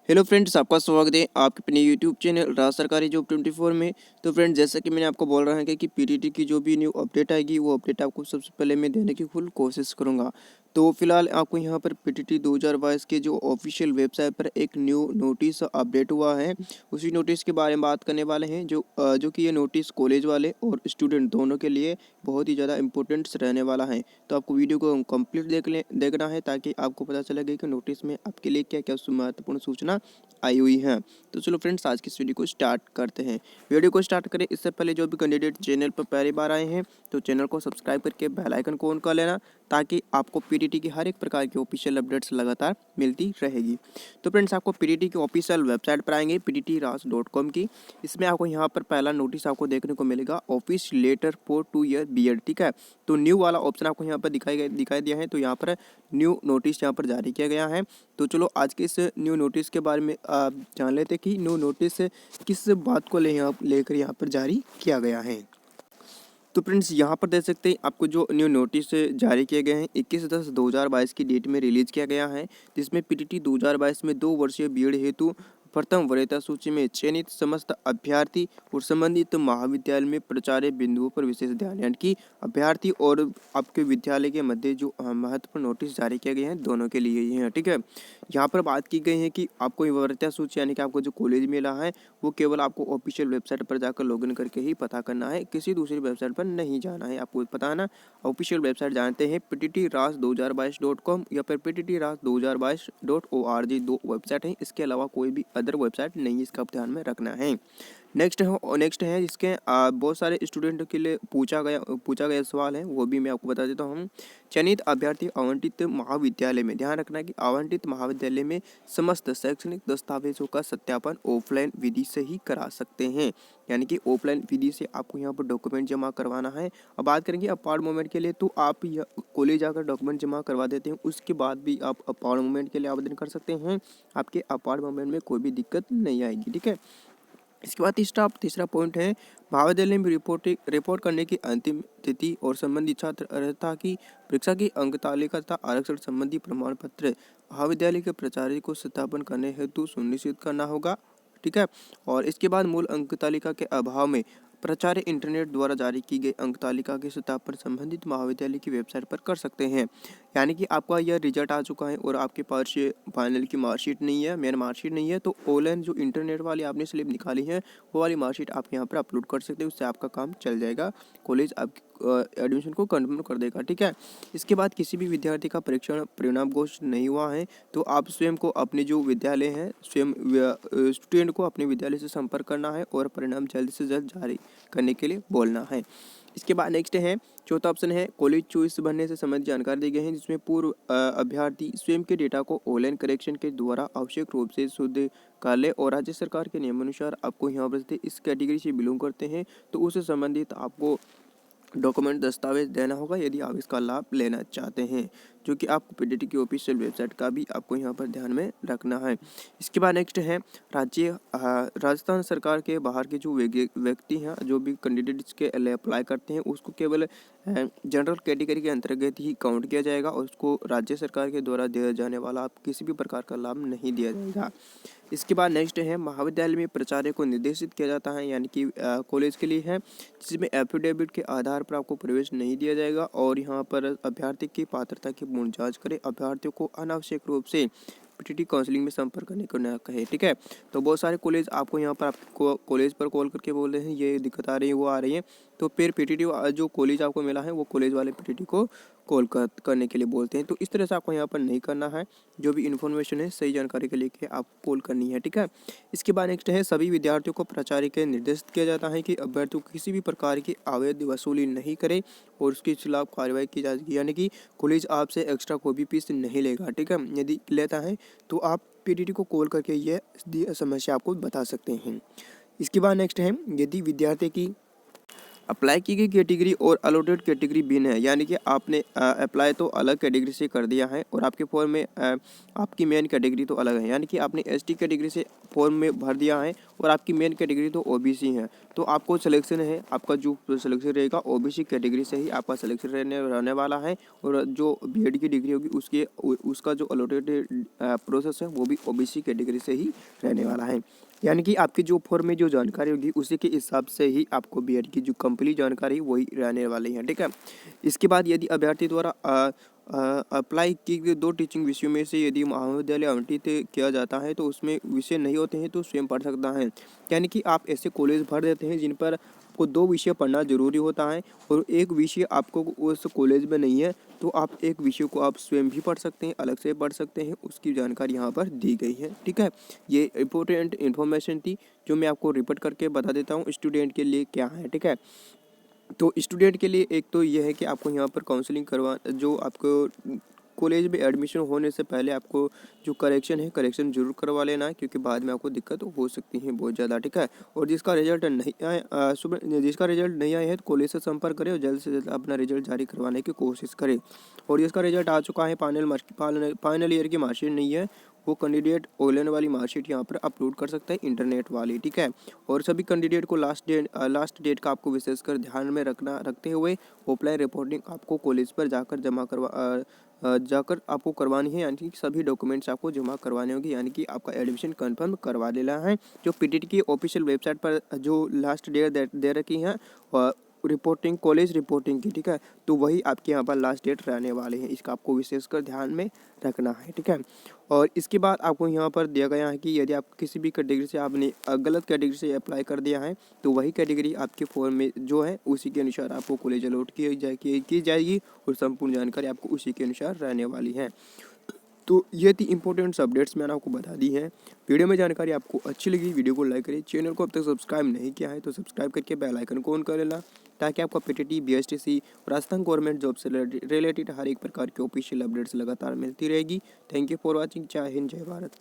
Hello friends, आपका स्वागत है आपके अपने यूट्यूब चैनल राज सरकारी जॉब 24 में। तो फ्रेंड्स, जैसा कि मैंने आपको बोल रहा है कि पीटीटी की जो भी न्यू अपडेट आएगी वो अपडेट आपको सबसे पहले मैं देने की फुल कोशिश करूंगा। तो फिलहाल आपको यहाँ पर पीटीटी 2022 के जो ऑफिशियल वेबसाइट पर एक न्यू नोटिस अपडेट हुआ है, उसी नोटिस के बारे में बात करने वाले हैं। जो कि ये नोटिस कॉलेज वाले और स्टूडेंट दोनों के लिए बहुत ही ज़्यादा इंपॉर्टेंट रहने वाला है। तो आपको वीडियो को कंप्लीट देखना है ताकि आपको पता चलेगा कि नोटिस में आपके लिए क्या क्या महत्वपूर्ण सूचना आई हुई है। तो चलो फ्रेंड्स, आज की इस वीडियो को स्टार्ट करते हैं। वीडियो को स्टार्ट करें इससे पहले जो भी कैंडिडेट चैनल पर पहली बार आए हैं तो चैनल को सब्सक्राइब करके बेल आइकन को ऑन कर लेना, ताकि आपको पीटीटी की हर एक प्रकार की ऑफिशियल अपडेट्स लगातार मिलती रहेगी। तो फ्रेंड्स, आपको पीटीटी की ऑफिशियल वेबसाइट पर आएंगे pttras.com की। इसमें आपको यहाँ पर पहला नोटिस आपको देखने को मिलेगा, office letter for 2 year B Ed. ठीक है, तो न्यू वाला ऑप्शन आपको यहाँ पर दिखाई दिया है। तो यहाँ पर न्यू नोटिस यहाँ पर जारी किया गया है। तो चलो आज के इस न्यू नोटिस के बारे में आप जान लेते कि न्यू नोटिस किस बात को लेकर यहाँ पर जारी किया गया है। तो फ्रेंड्स, यहाँ पर देख सकते हैं आपको जो न्यू नोटिस जारी किए गए हैं 21/10/2022 की डेट में रिलीज किया गया है, जिसमें पीटीटी 2022 में 2 वर्षीय बीएड हेतु प्रथम वरीयता सूची में चयनित समस्त अभ्यर्थी और संबंधित महाविद्यालय में प्रचार्य बिंदुओं पर विशेष ध्यान, यानी कि अभ्यर्थी और आपके विद्यालय के मध्य जो महत्वपूर्ण नोटिस जारी किए गए हैं दोनों के लिए ही हैं। ठीक है, यहाँ पर बात की गई है कि आपको वरीयता सूची यानी कि आपको जो कॉलेज मिला है वो केवल आपको ऑफिशियल वेबसाइट पर जाकर लॉगिन करके ही पता करना है, किसी दूसरी वेबसाइट पर नहीं जाना है। आपको पता है ना, ऑफिशियल वेबसाइट जानते हैं pttras2022.com या फिर pttras2022.org, दो वेबसाइट है, इसके अलावा कोई भी अदर वेबसाइट नहीं है, इसका ध्यान में रखना है। नेक्स्ट है जिसके बहुत सारे स्टूडेंट के लिए पूछा गया सवाल है, वो भी मैं आपको बता देता हूँ। चयनित अभ्यर्थी आवंटित महाविद्यालय में, ध्यान रखना कि आवंटित महाविद्यालय में समस्त शैक्षणिक दस्तावेजों का सत्यापन ऑफलाइन विधि से ही करा सकते हैं, यानी कि ऑफलाइन विधि से आपको यहाँ पर डॉक्यूमेंट जमा करवाना है। अब बात करेंगे अपार्ट मूवमेंट के लिए, तो आप कॉलेज जाकर डॉक्यूमेंट जमा करवा देते हैं, उसके बाद भी आप अपार्ट मूवमेंट के लिए आवेदन कर सकते हैं। आपके अपार्ट मूवमेंट में कोई भी दिक्कत नहीं आएगी। ठीक है, इसके बाद तीसरा पॉइंट है, महाविद्यालय में रिपोर्ट करने की अंतिम तिथि और संबंधित छात्र अर्हता की परीक्षा की अंक तालिका तथा आरक्षण संबंधी प्रमाण पत्र महाविद्यालय के प्राचार्य को सत्यापन करने हेतु सुनिश्चित करना होगा। ठीक है, और इसके बाद मूल अंक तालिका के अभाव में प्राचार्य इंटरनेट द्वारा जारी की गई अंक तालिका के सत्यापन संबंधित महाविद्यालय की वेबसाइट पर कर सकते हैं। यानी कि आपका यह रिजल्ट आ चुका है और आपके पास ये फाइनल की मार्कशीट नहीं है, मेन मार्कशीट नहीं है, तो ऑनलाइन जो इंटरनेट वाली आपने स्लिप निकाली है वो वाली मार्कशीट आप यहाँ पर अपलोड कर सकते हैं, उससे आपका काम चल जाएगा, कॉलेज आपकी एडमिशन को कंफर्म कर देगा। ठीक है, इसके बाद किसी भी विद्यार्थी का परीक्षण परिणाम घोषित नहीं हुआ है तो आप स्वयं को अपने जो विद्यालय है, स्वयं स्टूडेंट को अपने विद्यालय से संपर्क करना है और परिणाम जल्द से जल्द जारी करने के लिए बोलना है। इसके बाद नेक्स्ट है, चौथा ऑप्शन है, कॉलेज चॉइस भरने से संबंधित जानकारी दी गई है, जिसमें पूर्व अभ्यर्थी स्वयं के डेटा को ऑनलाइन करेक्शन के द्वारा आवश्यक रूप से शुद्ध कर ले और राज्य सरकार के नियमानुसार आपको यहाँ पर इस कैटेगरी से बिलोंग करते हैं तो उससे संबंधित आपको डॉक्यूमेंट दस्तावेज देना होगा यदि आप इसका लाभ लेना चाहते हैं, जो कि आपको पीटीटी की ऑफिशियल वेबसाइट का भी आपको यहाँ पर ध्यान में रखना है। इसके बाद नेक्स्ट है, राजस्थान सरकार के बाहर के जो व्यक्ति हैं, जो भी कैंडिडेट इसके लिए अप्लाई करते हैं, उसको केवल जनरल कैटेगरी के अंतर्गत ही काउंट किया जाएगा और उसको राज्य सरकार के द्वारा दिया जाने वाला किसी भी प्रकार का लाभ नहीं दिया जाएगा। इसके बाद नेक्स्ट है, महाविद्यालय में प्राचार्य को निर्देशित किया जाता है, यानी कि कॉलेज के लिए है, जिसमें एफिडेविट के आधार पर आपको प्रवेश नहीं दिया जाएगा और यहाँ पर अभ्यर्थी की पात्रता की पूर्ण जांच करें, अभ्यर्थियों को अनावश्यक रूप से पीटीटी काउंसलिंग में संपर्क करने को न कहे। ठीक है, तो बहुत सारे कॉलेज आपको यहाँ पर आपको कॉलेज पर कॉल करके बोल रहे हैं ये दिक्कत आ रही है, वो आ रही है, तो फिर पीटीटी जो कॉलेज आपको मिला है वो कॉलेज वाले पीटीटी को कॉल करने के लिए बोलते हैं। तो इस तरह से आपको यहाँ पर नहीं करना है, जो भी इन्फॉर्मेशन है सही जानकारी के लिए आपको कॉल करनी है। ठीक है, इसके बाद नेक्स्ट है, सभी विद्यार्थियों को प्राचार्य के निर्देशित किया जाता है कि अभ्यर्थियों को किसी भी प्रकार की अवैध वसूली नहीं करे और उसके खिलाफ कार्रवाई की जाएगी, यानी कि कॉलेज आपसे एक्स्ट्रा कोई भी फीस नहीं लेगा। ठीक है, यदि लेता है तो आप पीटीटी को कॉल करके ये समस्या आपको बता सकते हैं। इसके बाद नेक्स्ट है, यदि विद्यार्थी की अप्लाई की गई कैटेगरी और अलॉटेड कैटेगरी भिन्न है, यानी कि आपने अप्लाई तो अलग कैटेगरी से कर दिया है और आपके फॉर्म में आपकी मेन कैटेगरी तो अलग है, यानी कि आपने एसटी कैटेगरी से फॉर्म में भर दिया है और आपकी मेन कैटेगरी तो ओबीसी है। तो आपको सिलेक्शन है, आपका जो सिलेक्शन रहेगा ओबीसी कैटेगरी से ही आपका सिलेक्शन रहने वाला है और जो बीएड की डिग्री होगी उसका जो अलॉटेड प्रोसेस है वो भी ओबीसी कैटेगरी से ही रहने वाला है। यानी कि आपकी जो फॉर्म में जो जानकारी होगी उसी के हिसाब से ही आपको बीएड की जो कंप्लीट जानकारी वही रहने वाली है, ठीक है। इसके बाद यदि अभ्यर्थी द्वारा अप्लाई की गई 2 टीचिंग विषयों में से यदि महाविद्यालय आवंटित किया जाता है तो उसमें विषय नहीं होते हैं तो स्वयं पढ़ सकता है। यानी कि आप ऐसे कॉलेज भर देते हैं जिन पर आपको 2 विषय पढ़ना जरूरी होता है और एक विषय आपको उस कॉलेज में नहीं है तो आप एक विषय को आप स्वयं भी पढ़ सकते हैं, अलग से पढ़ सकते हैं, उसकी जानकारी यहाँ पर दी गई है, ठीक है। ये इंपॉर्टेंट इन्फॉर्मेशन थी जो मैं आपको रिपीट करके बता देता हूँ स्टूडेंट के लिए क्या है, ठीक है। तो स्टूडेंट के लिए एक तो यह है कि आपको यहाँ पर काउंसलिंग करवा जो आपको कॉलेज में एडमिशन होने से पहले आपको जो करेक्शन जरूर करवा लेना है, क्योंकि बाद में आपको दिक्कत हो सकती है बहुत ज़्यादा, ठीक है। और जिसका रिजल्ट नहीं आया है तो कॉलेज से संपर्क करें और जल्द से जल्द अपना रिजल्ट जारी करवाने की कोशिश करें। और जिसका रिजल्ट आ चुका है, फाइनल ईयर की मार्कशीट नहीं है, वो कैंडिडेट ऑनलाइन वाली मार्कशीट यहाँ पर अपलोड कर सकता है, इंटरनेट वाली, ठीक है। और सभी कैंडिडेट को लास्ट डेट का आपको विशेषकर ध्यान में रखते हुए ऑफलाइन रिपोर्टिंग आपको कॉलेज पर जाकर आपको करवानी है, यानी कि सभी डॉक्यूमेंट्स आपको जमा करवाने होंगे, यानी कि आपका एडमिशन कंफर्म करवा लेना है। जो पीटीटी की ऑफिशियल वेबसाइट पर जो लास्ट डेट दे रखी है कॉलेज रिपोर्टिंग की, ठीक है, तो वही आपके यहाँ पर लास्ट डेट रहने वाले हैं, इसका आपको विशेषकर ध्यान में रखना है, ठीक है। और इसके बाद आपको यहाँ पर दिया गया है कि यदि आप किसी भी कैटेगरी से आपने गलत कैटेगरी से अप्लाई कर दिया है तो वही कैटेगरी आपके फॉर्म में जो है उसी के अनुसार आपको कॉलेज अलॉट की जाएगी और संपूर्ण जानकारी आपको उसी के अनुसार रहने वाली है। तो ये थी इंपॉर्टेंट अपडेट्स मैंने आपको बता दी है। वीडियो में जानकारी आपको अच्छी लगी, वीडियो को लाइक करिए, चैनल को अब तक सब्सक्राइब नहीं किया है तो सब्सक्राइब करके बेल आइकन को ऑन कर लेना, ताकि आपको PTT, BSTC, Rajasthan government job से रिलेटेड हर एक प्रकार की ऑफिशियल अपडेट्स लगातार मिलती रहेगी। Thank you for watching. जय हिंद, जय भारत।